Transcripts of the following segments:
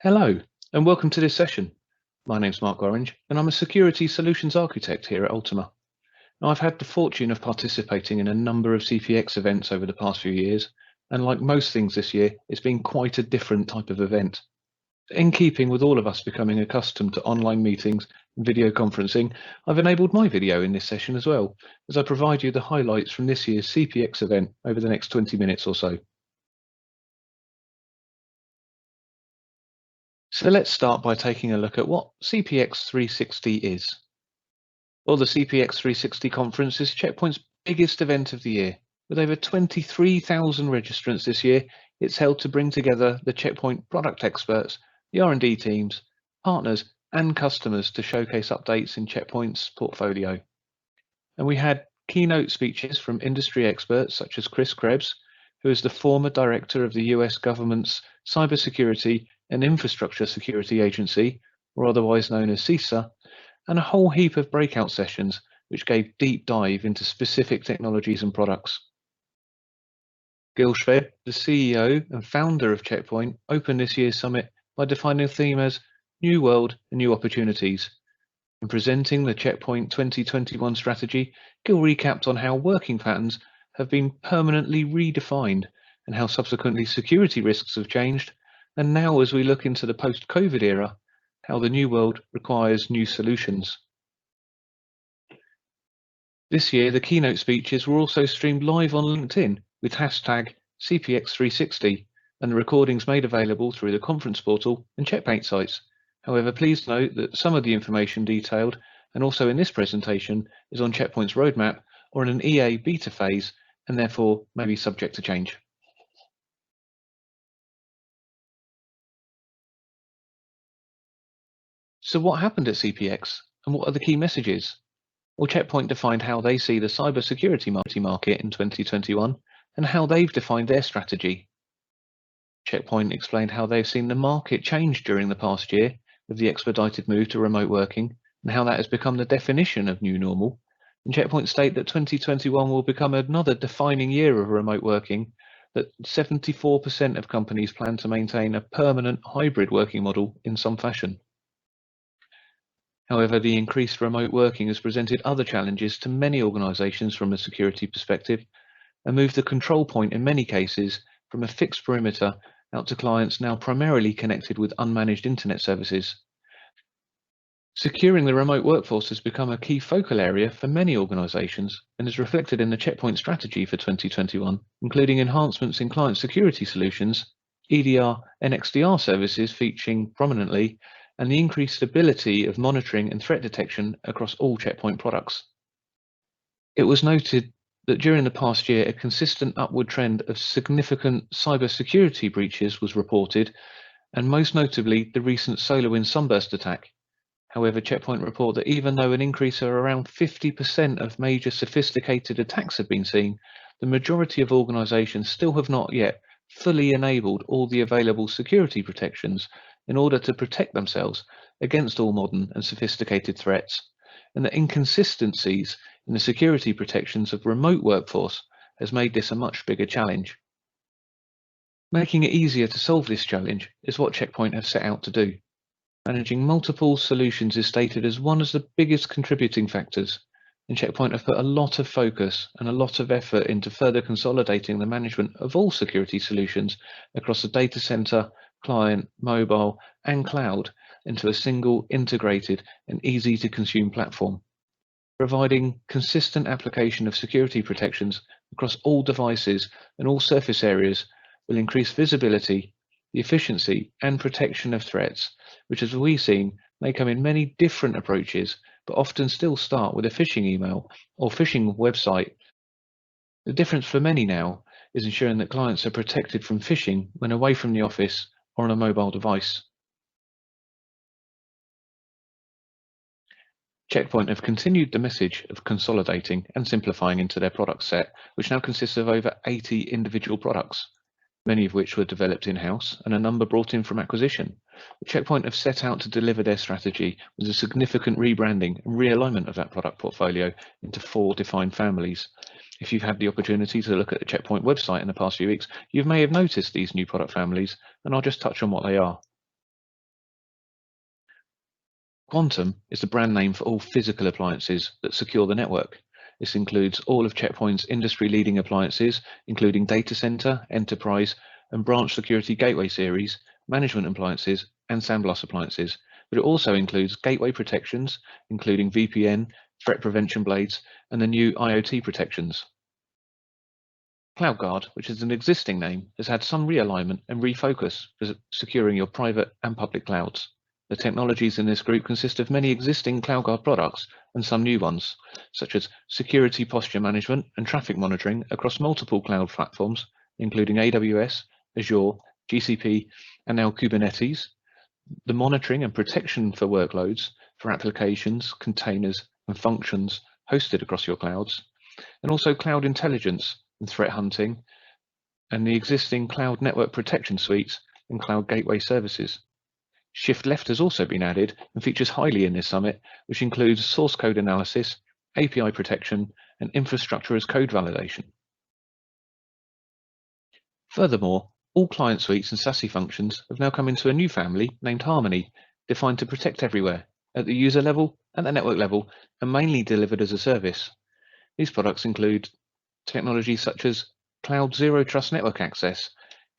Hello, and welcome to this session. My name's Mark Orange, and I'm a Security Solutions Architect here at Ultima. Now, I've had the fortune of participating in a number of CPX events over the past few years, and like most things this year, it's been quite a different type of event. In keeping with all of us becoming accustomed to online meetings and video conferencing, I've enabled my video in this session as well, as I provide you the highlights from this year's CPX event over the next 20 minutes or so. So let's start by taking a look at what CPX360 is. Well, the CPX360 conference is Check Point's biggest event of the year. With over 23,000 registrants this year, it's held to bring together the Check Point product experts, the R&D teams, partners, and customers to showcase updates in Check Point's portfolio. And we had keynote speeches from industry experts such as Chris Krebs, who is the former director of the US government's Cybersecurity and Infrastructure Security Agency, or otherwise known as CISA, and a whole heap of breakout sessions which gave deep dive into specific technologies and products. Gil Schwed, the CEO and founder of Check Point, opened this year's summit by defining the theme as New World and New Opportunities. In presenting the Check Point 2021 strategy, Gil recapped on how working patterns have been permanently redefined and how subsequently security risks have changed. And now, as we look into the post-COVID era, how the new world requires new solutions. This year, the keynote speeches were also streamed live on LinkedIn with hashtag CPX360 and the recordings made available through the conference portal and Check Point sites. However, please note that some of the information detailed and also in this presentation is on Check Point's roadmap or in an EA beta phase and therefore may be subject to change. So what happened at CPX and what are the key messages? Well, Check Point defined how they see the cybersecurity market in 2021 and how they've defined their strategy. Check Point explained how they've seen the market change during the past year with the expedited move to remote working and how that has become the definition of new normal. And Check Point state that 2021 will become another defining year of remote working, that 74% of companies plan to maintain a permanent hybrid working model in some fashion. However, the increased remote working has presented other challenges to many organizations from a security perspective and moved the control point in many cases from a fixed perimeter out to clients now primarily connected with unmanaged internet services. Securing the remote workforce has become a key focal area for many organizations and is reflected in the Check Point strategy for 2021, including enhancements in client security solutions, EDR and XDR services featuring prominently, and the increased ability of monitoring and threat detection across all Check Point products. It was noted that during the past year, a consistent upward trend of significant cybersecurity breaches was reported, and most notably the recent SolarWinds Sunburst attack. However, Check Point report that even though an increase of around 50% of major sophisticated attacks have been seen, the majority of organizations still have not yet fully enabled all the available security protections in order to protect themselves against all modern and sophisticated threats, and the inconsistencies in the security protections of remote workforce has made this a much bigger challenge. Making it easier to solve this challenge is what Check Point has set out to do. Managing multiple solutions is stated as one of the biggest contributing factors, and Check Point have put a lot of focus and a lot of effort into further consolidating the management of all security solutions across the data center, client, mobile, and cloud into a single integrated and easy to consume platform. Providing consistent application of security protections across all devices and all surface areas will increase visibility, the efficiency and protection of threats, which as we've seen may come in many different approaches, but often still start with a phishing email or phishing website. The difference for many now is ensuring that clients are protected from phishing when away from the office or on a mobile device. Check Point have continued the message of consolidating and simplifying into their product set, which now consists of over 80 individual products, many of which were developed in-house and a number brought in from acquisition. Check Point have set out to deliver their strategy with a significant rebranding and realignment of that product portfolio into 4 defined families. If you've had the opportunity to look at the Check Point website in the past few weeks, you may have noticed these new product families, and I'll just touch on what they are. Quantum is the brand name for all physical appliances that secure the network. This includes all of Check Point's industry-leading appliances, including data center, enterprise, and branch security gateway series, management appliances, and SandBlast appliances. But it also includes gateway protections, including VPN, threat prevention blades, and the new IoT protections. CloudGuard, which is an existing name, has had some realignment and refocus for securing your private and public clouds. The technologies in this group consist of many existing CloudGuard products and some new ones, such as security posture management and traffic monitoring across multiple cloud platforms, including AWS, Azure, GCP, and now Kubernetes, the monitoring and protection for workloads for applications, containers, and functions hosted across your clouds, and also cloud intelligence and threat hunting, and the existing cloud network protection suites and cloud gateway services. Shift left has also been added and features highly in this summit, which includes source code analysis, API protection, and infrastructure as code validation. Furthermore, all client suites and SASE functions have now come into a new family named Harmony, defined to protect everywhere, at the user level and the network level, and mainly delivered as a service. These products include technologies such as Cloud Zero Trust Network Access,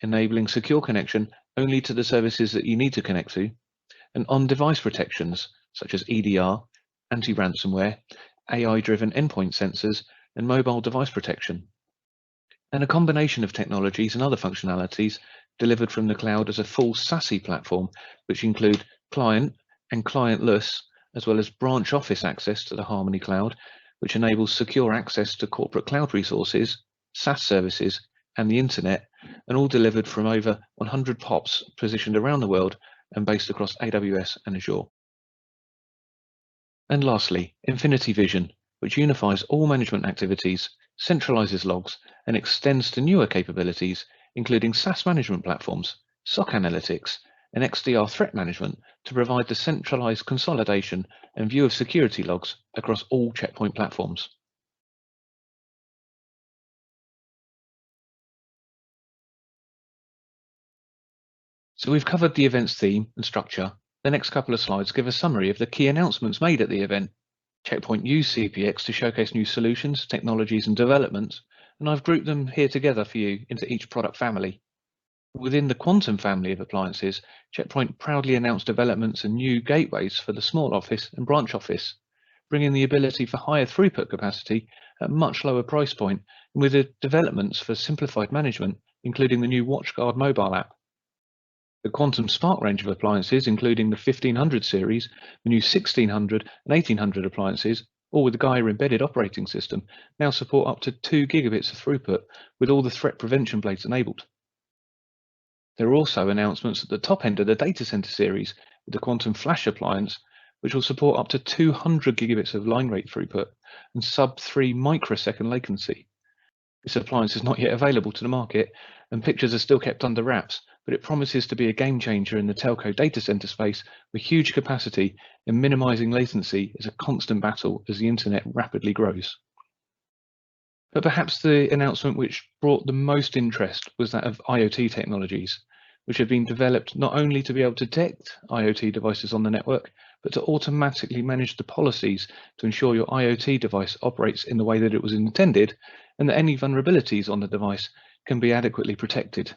enabling secure connection only to the services that you need to connect to, and on-device protections such as EDR, anti-ransomware, AI-driven endpoint sensors, and mobile device protection. And a combination of technologies and other functionalities delivered from the cloud as a full SASE platform, which include client and clientless, as well as branch office access to the Harmony Cloud, which enables secure access to corporate cloud resources, SaaS services, and the internet, and all delivered from over 100 POPs positioned around the world and based across AWS and Azure. And lastly, Infinity Vision, which unifies all management activities, centralizes logs, and extends to newer capabilities, including SaaS management platforms, SOC analytics, and XDR threat management to provide the centralized consolidation and view of security logs across all Check Point platforms. So we've covered the event's theme and structure. The next couple of slides give a summary of the key announcements made at the event. Check Point used CPX to showcase new solutions, technologies, and developments, and I've grouped them here together for you into each product family. Within the Quantum family of appliances, Check Point proudly announced developments and new gateways for the small office and branch office, bringing the ability for higher throughput capacity at a much lower price point, and with the developments for simplified management, including the new WatchGuard mobile app. The Quantum Spark range of appliances, including the 1500 series, the new 1600 and 1800 appliances, all with the Gaia embedded operating system, now support up to 2 gigabits of throughput with all the threat prevention blades enabled. There are also announcements at the top end of the data center series with the Quantum Flash appliance, which will support up to 200 gigabits of line rate throughput and sub-3 microsecond latency. This appliance is not yet available to the market, and pictures are still kept under wraps, but it promises to be a game changer in the telco data center space with huge capacity, and minimizing latency is a constant battle as the internet rapidly grows. But perhaps the announcement which brought the most interest was that of IoT technologies, which have been developed not only to be able to detect IoT devices on the network, but to automatically manage the policies to ensure your IoT device operates in the way that it was intended, and that any vulnerabilities on the device can be adequately protected.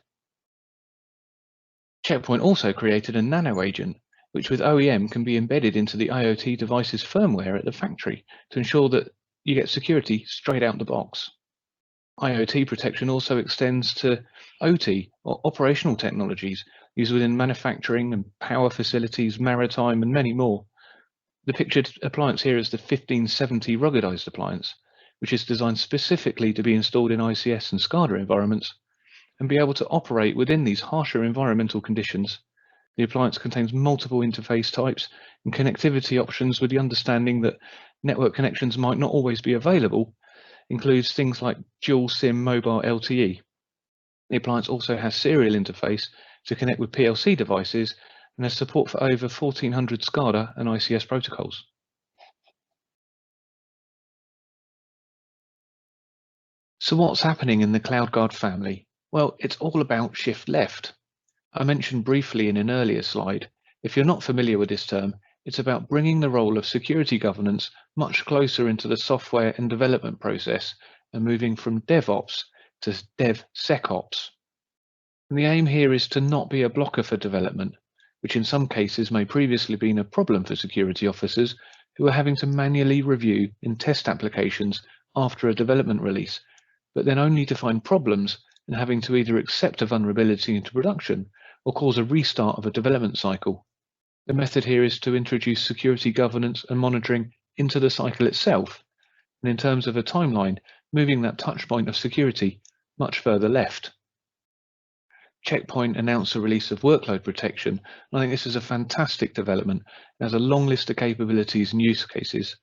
Check Point also created a nano agent, which with OEM can be embedded into the IoT device's firmware at the factory to ensure that you get security straight out the box. IoT protection also extends to OT, or operational technologies, used within manufacturing and power facilities, maritime, and many more. The pictured appliance here is the 1570 ruggedized appliance, which is designed specifically to be installed in ICS and SCADA environments and be able to operate within these harsher environmental conditions. The appliance contains multiple interface types and connectivity options, with the understanding that network connections might not always be available, includes things like dual SIM mobile LTE. The appliance also has serial interface to connect with PLC devices and has support for over 1400 SCADA and ICS protocols. So what's happening in the CloudGuard family? Well, it's all about shift left. I mentioned briefly in an earlier slide, if you're not familiar with this term, It's about bringing the role of security governance much closer into the software and development process and moving from DevOps to DevSecOps. And the aim here is to not be a blocker for development, which in some cases may previously been a problem for security officers who are having to manually review and test applications after a development release, but then only to find problems and having to either accept a vulnerability into production or cause a restart of a development cycle. The method here is to introduce security governance and monitoring into the cycle itself, and in terms of a timeline, moving that touch point of security much further left. Check Point announced the release of workload protection, and I think this is a fantastic development. It has a long list of capabilities and use cases.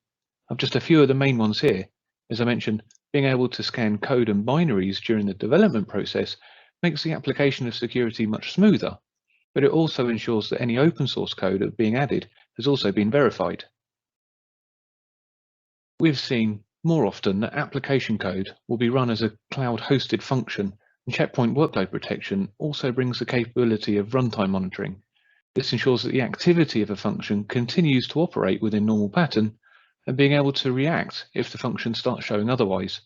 I've just a few of the main ones here. As I mentioned, being able to scan code and binaries during the development process makes the application of security much smoother, but it also ensures that any open source code being added has also been verified. We've seen more often that application code will be run as a cloud-hosted function, and Check Point workload protection also brings the capability of runtime monitoring. This ensures that the activity of a function continues to operate within normal pattern and being able to react if the function starts showing otherwise.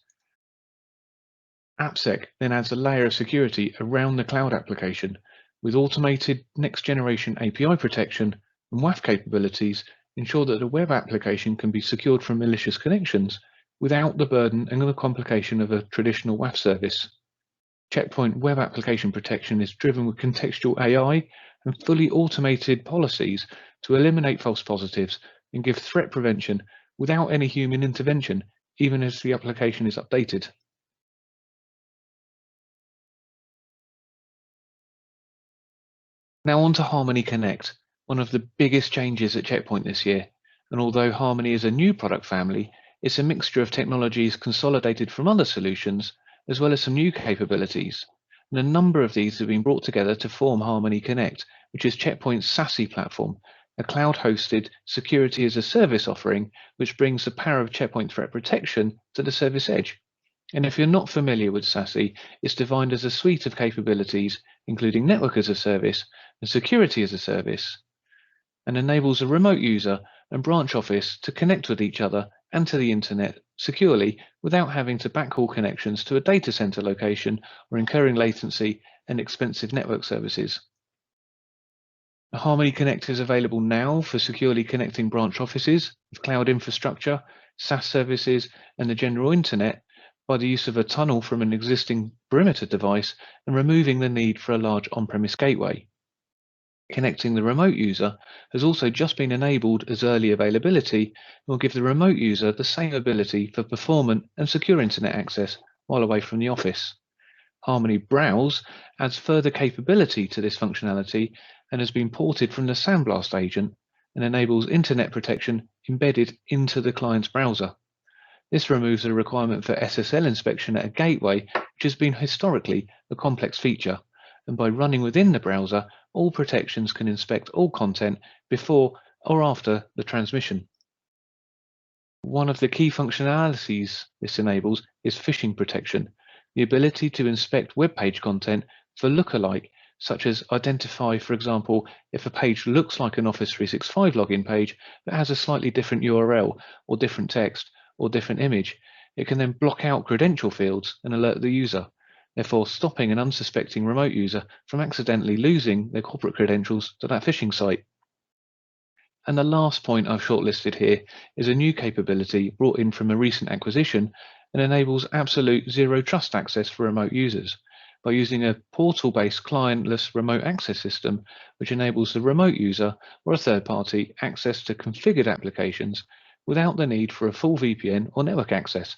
AppSec then adds a layer of security around the cloud application with automated next-generation API protection and WAF capabilities ensure that the web application can be secured from malicious connections without the burden and the complication of a traditional WAF service. Check Point web application protection is driven with contextual AI and fully automated policies to eliminate false positives and give threat prevention without any human intervention, even as the application is updated. Now on to Harmony Connect, one of the biggest changes at Check Point this year. And although Harmony is a new product family, it's a mixture of technologies consolidated from other solutions, as well as some new capabilities. And a number of these have been brought together to form Harmony Connect, which is Check Point's SASE platform, a cloud-hosted security as a service offering, which brings the power of Check Point threat protection to the service edge. And if you're not familiar with SASE, it's defined as a suite of capabilities, including network as a service and security as a service, and enables a remote user and branch office to connect with each other and to the internet securely without having to backhaul connections to a data center location or incurring latency and expensive network services. The Harmony Connect is available now for securely connecting branch offices with cloud infrastructure, SaaS services, and the general internet by the use of a tunnel from an existing perimeter device and removing the need for a large on-premise gateway. Connecting the remote user has also just been enabled as early availability and will give the remote user the same ability for performant and secure internet access while away from the office. Harmony Browse adds further capability to this functionality and has been ported from the Sandblast agent and enables internet protection embedded into the client's browser. This removes the requirement for SSL inspection at a gateway, which has been historically a complex feature, and by running within the browser, all protections can inspect all content before or after the transmission. One of the key functionalities this enables is phishing protection, the ability to inspect web page content for lookalike, such as identify, for example, if a page looks like an Office 365 login page but has a slightly different URL or different text or different image. It can then block out credential fields and alert the user, therefore stopping an unsuspecting remote user from accidentally losing their corporate credentials to that phishing site. And the last point I've shortlisted here is a new capability brought in from a recent acquisition and enables absolute zero trust access for remote users by using a portal-based clientless remote access system, which enables the remote user or a third party access to configured applications without the need for a full VPN or network access.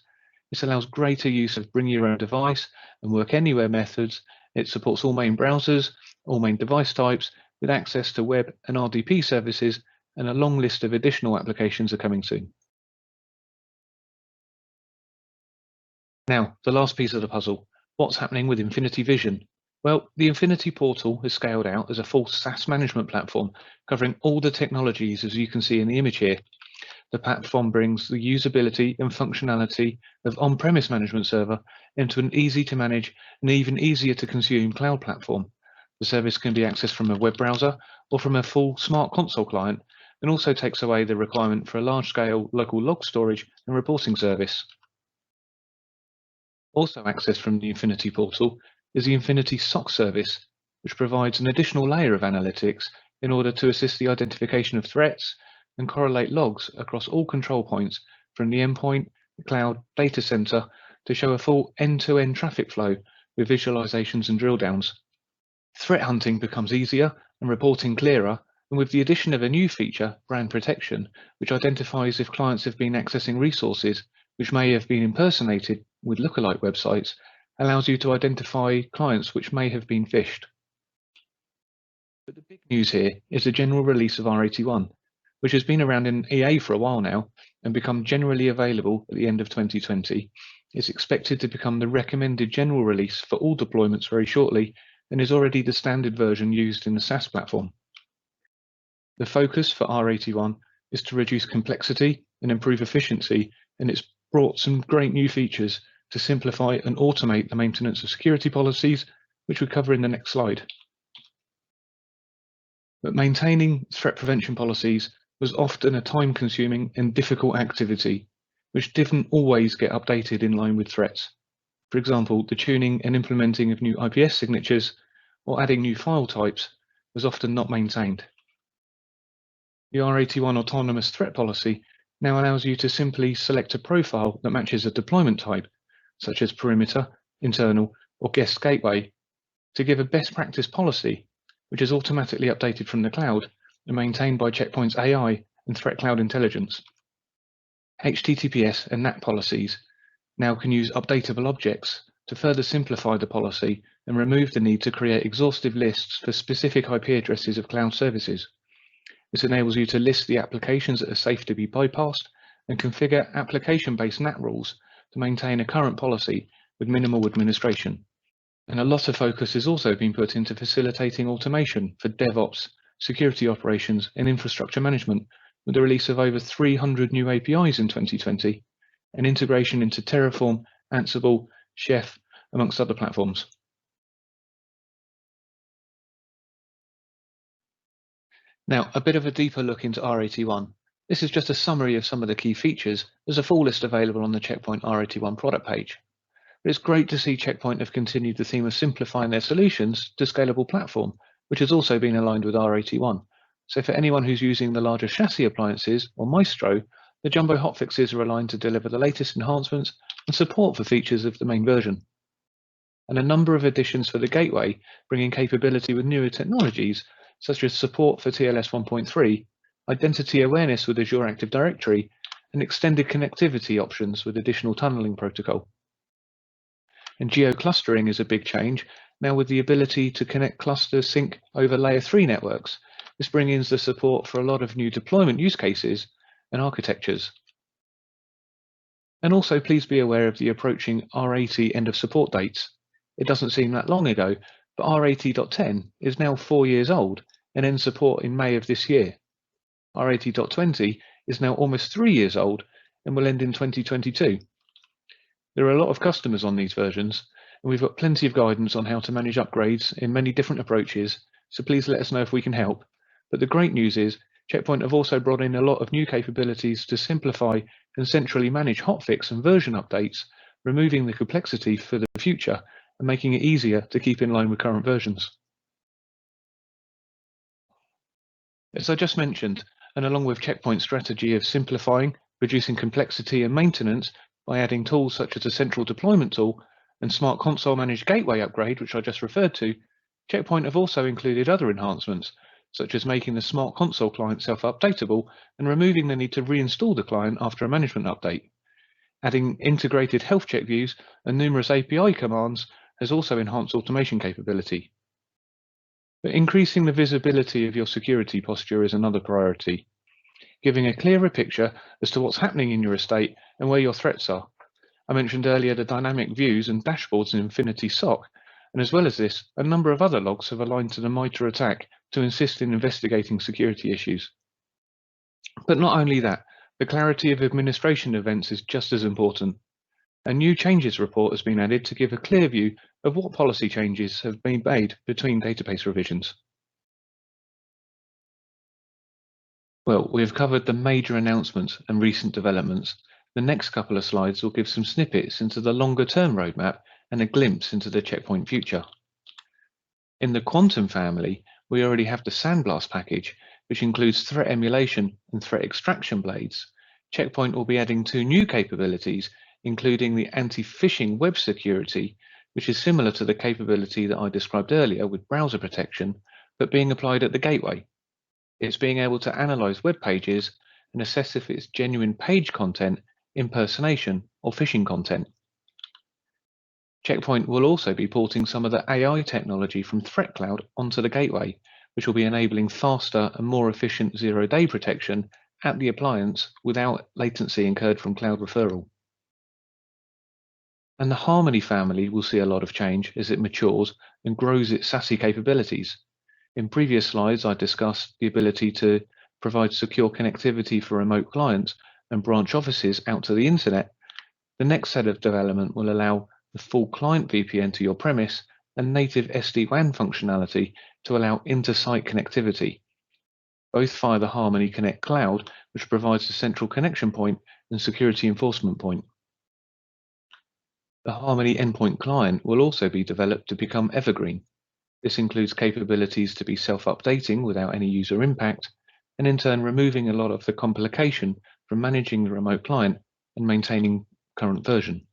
This allows greater use of bring your own device and work anywhere methods. It supports all main browsers, all main device types, with access to web and RDP services, and a long list of additional applications are coming soon. Now, the last piece of the puzzle, what's happening with Infinity Vision? Well, the Infinity Portal is scaled out as a full SaaS management platform, covering all the technologies as you can see in the image here. The platform brings the usability and functionality of on-premise management server into an easy to manage and even easier to consume cloud platform. The service can be accessed from a web browser or from a full smart console client, and also takes away the requirement for a large-scale local log storage and reporting service. Also accessed from the Infinity portal is the Infinity SOC service, which provides an additional layer of analytics in order to assist the identification of threats and correlate logs across all control points from the endpoint, the cloud, data center to show a full end-to-end traffic flow with visualizations and drill downs. Threat hunting becomes easier and reporting clearer, and with the addition of a new feature, brand protection, which identifies if clients have been accessing resources which may have been impersonated with lookalike websites, allows you to identify clients which may have been phished. But the big news here is the general release of R81, which has been around in EA for a while now and become generally available at the end of 2020. It's expected to become the recommended general release for all deployments very shortly and is already the standard version used in the SaaS platform. The focus for R81 is to reduce complexity and improve efficiency, and it's brought some great new features to simplify and automate the maintenance of security policies, which we cover in the next slide. But maintaining threat prevention policies was often a time-consuming and difficult activity, which didn't always get updated in line with threats. For example, the tuning and implementing of new IPS signatures or adding new file types was often not maintained. The R81 Autonomous Threat Policy now allows you to simply select a profile that matches a deployment type, such as perimeter, internal, or guest gateway, to give a best practice policy, which is automatically updated from the cloud and maintained by Check Point's AI and Threat Cloud Intelligence. HTTPS and NAT policies now can use updatable objects to further simplify the policy and remove the need to create exhaustive lists for specific IP addresses of cloud services. This enables you to list the applications that are safe to be bypassed and configure application-based NAT rules to maintain a current policy with minimal administration. And a lot of focus has also been put into facilitating automation for DevOps, security operations, and infrastructure management, with the release of over 300 new APIs in 2020 and integration into Terraform, Ansible, Chef, amongst other platforms. Now, a bit of a deeper look into R81. This is just a summary of some of the key features. There's a full list available on the Check Point R81 product page. But it's great to see Check Point have continued the theme of simplifying their solutions to scalable platform, which has also been aligned with R81. So for anyone who's using the larger chassis appliances or Maestro, the jumbo hotfixes are aligned to deliver the latest enhancements and support for features of the main version. And a number of additions for the gateway, bringing capability with newer technologies, such as support for TLS 1.3, identity awareness with Azure Active Directory, and extended connectivity options with additional tunneling protocol. And geo-clustering is a big change, now with the ability to connect clusters sync over layer 3 networks. This brings in the support for a lot of new deployment use cases and architectures. And also please be aware of the approaching R80 end of support dates. It doesn't seem that long ago, but R80.10 is now 4 years old and ends support in May of this year. R80.20 is now almost 3 years old and will end in 2022. There are a lot of customers on these versions, and we've got plenty of guidance on how to manage upgrades in many different approaches, so please let us know if we can help. But the great news is, Check Point have also brought in a lot of new capabilities to simplify and centrally manage hotfix and version updates, removing the complexity for the future and making it easier to keep in line with current versions. As I just mentioned, and along with Check Point's strategy of simplifying, reducing complexity and maintenance by adding tools such as a central deployment tool and Smart Console Managed Gateway upgrade, which I just referred to, Check Point have also included other enhancements, such as making the Smart Console client self-updatable and removing the need to reinstall the client after a management update. Adding integrated health check views and numerous API commands has also enhanced automation capability. But increasing the visibility of your security posture is another priority, giving a clearer picture as to what's happening in your estate and where your threats are. I mentioned earlier the dynamic views and dashboards in Infinity SOC, and as well as this, a number of other logs have aligned to the MITRE attack to assist in investigating security issues. But not only that, the clarity of administration events is just as important. A new changes report has been added to give a clear view of what policy changes have been made between database revisions. Well, we have covered the major announcements and recent developments. The next couple of slides will give some snippets into the longer-term roadmap and a glimpse into the Checkpoint future. In the Quantum family, we already have the Sandblast package, which includes threat emulation and threat extraction blades. Checkpoint will be adding two new capabilities, including the anti-phishing web security, which is similar to the capability that I described earlier with browser protection, but being applied at the gateway. It's being able to analyze web pages and assess if it's genuine page content, impersonation, or phishing content. Checkpoint will also be porting some of the AI technology from Threat Cloud onto the gateway, which will be enabling faster and more efficient zero-day protection at the appliance without latency incurred from cloud referral. And the Harmony family will see a lot of change as it matures and grows its SASE capabilities. In previous slides, I discussed the ability to provide secure connectivity for remote clients and branch offices out to the internet. The next set of development will allow the full client VPN to your premise and native SD-WAN functionality to allow inter-site connectivity, both via the Harmony Connect Cloud, which provides a central connection point and security enforcement point. The Harmony Endpoint Client will also be developed to become evergreen. This includes capabilities to be self-updating without any user impact, and in turn removing a lot of the complication from managing the remote client and maintaining current version.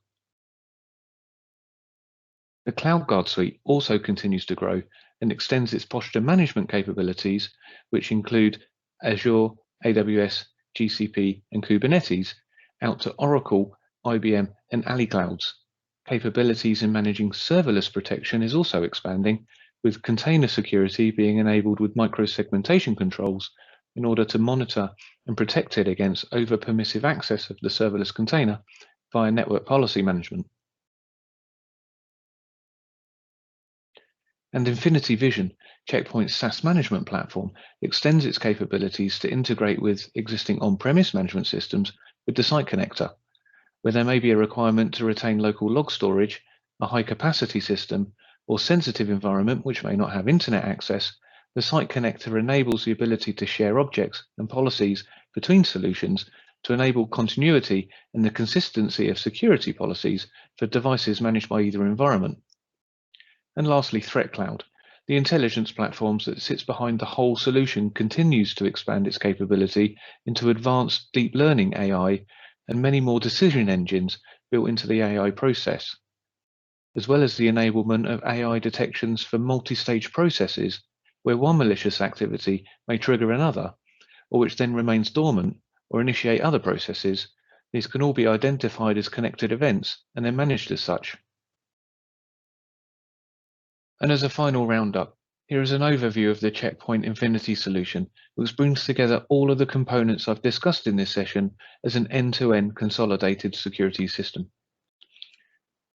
The CloudGuard suite also continues to grow and extends its posture management capabilities, which include Azure, AWS, GCP, and Kubernetes, out to Oracle, IBM, and Ali Clouds. Capabilities in managing serverless protection is also expanding, with container security being enabled with micro-segmentation controls in order to monitor and protect it against over-permissive access of the serverless container via network policy management. And Infinity Vision, Checkpoint's SaaS management platform, extends its capabilities to integrate with existing on-premise management systems with the site connector, where there may be a requirement to retain local log storage, a high-capacity system, or sensitive environment which may not have internet access. The site connector enables the ability to share objects and policies between solutions to enable continuity and the consistency of security policies for devices managed by either environment. And lastly, Threat Cloud. The intelligence platforms that sits behind the whole solution continues to expand its capability into advanced deep learning AI and many more decision engines built into the AI process, as well as the enablement of AI detections for multi-stage processes where one malicious activity may trigger another, or which then remains dormant or initiate other processes. These can all be identified as connected events and then managed as such. And as a final roundup, here is an overview of the Checkpoint Infinity solution, which brings together all of the components I've discussed in this session as an end-to-end consolidated security system.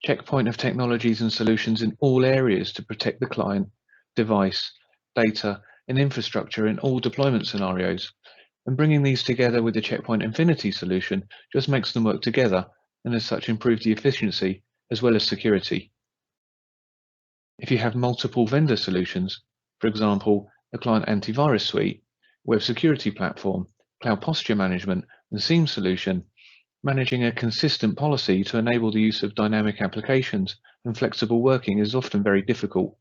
Checkpoint have technologies and solutions in all areas to protect the client, device, data, and infrastructure in all deployment scenarios. And bringing these together with the Checkpoint Infinity solution just makes them work together and as such improve the efficiency as well as security. If you have multiple vendor solutions, for example, a client antivirus suite, web security platform, cloud posture management, and SIEM solution, managing a consistent policy to enable the use of dynamic applications and flexible working is often very difficult.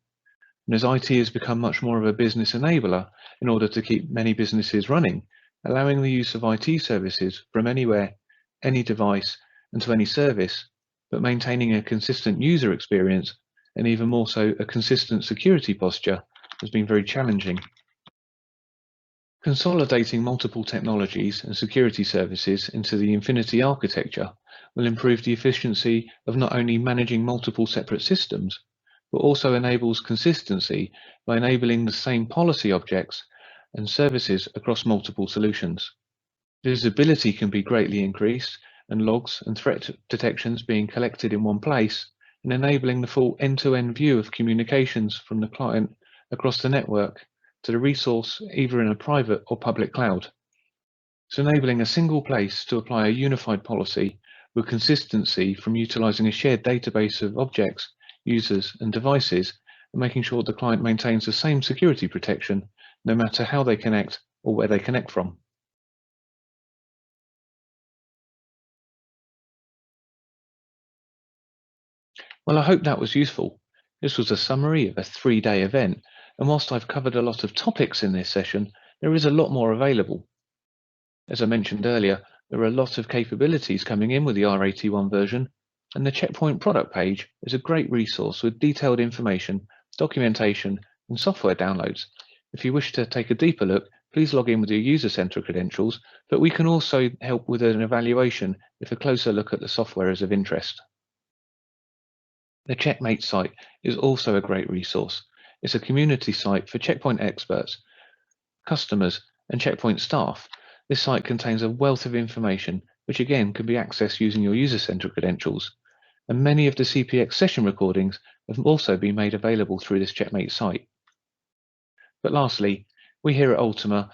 And as IT has become much more of a business enabler in order to keep many businesses running, allowing the use of IT services from anywhere, any device, and to any service, but maintaining a consistent user experience and even more so a consistent security posture has been very challenging. Consolidating multiple technologies and security services into the Infinity architecture will improve the efficiency of not only managing multiple separate systems, but also enables consistency by enabling the same policy objects and services across multiple solutions. Visibility can be greatly increased and logs and threat detections being collected in one place and enabling the full end-to-end view of communications from the client across the network to the resource either in a private or public cloud. So enabling a single place to apply a unified policy with consistency from utilizing a shared database of objects, users, and devices, and making sure the client maintains the same security protection no matter how they connect or where they connect from. Well, I hope that was useful. This was a summary of a 3-day event, and whilst I've covered a lot of topics in this session, there is a lot more available. As I mentioned earlier, there are a lot of capabilities coming in with the R81 version, and the Checkpoint product page is a great resource with detailed information, documentation, and software downloads. If you wish to take a deeper look, please log in with your user center credentials, but we can also help with an evaluation if a closer look at the software is of interest. The Checkmate site is also a great resource. It's a community site for Checkpoint experts, customers, and Checkpoint staff. This site contains a wealth of information, which again can be accessed using your user center credentials. And many of the CPX session recordings have also been made available through this Checkmate site. But lastly, we here at Ultima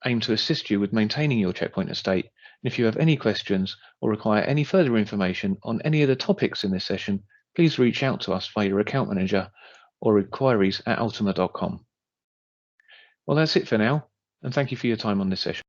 aim to assist you with maintaining your Checkpoint estate. And if you have any questions or require any further information on any of the topics in this session, please reach out to us via your account manager or inquiries@ultima.com. Well, that's it for now, and thank you for your time on this session.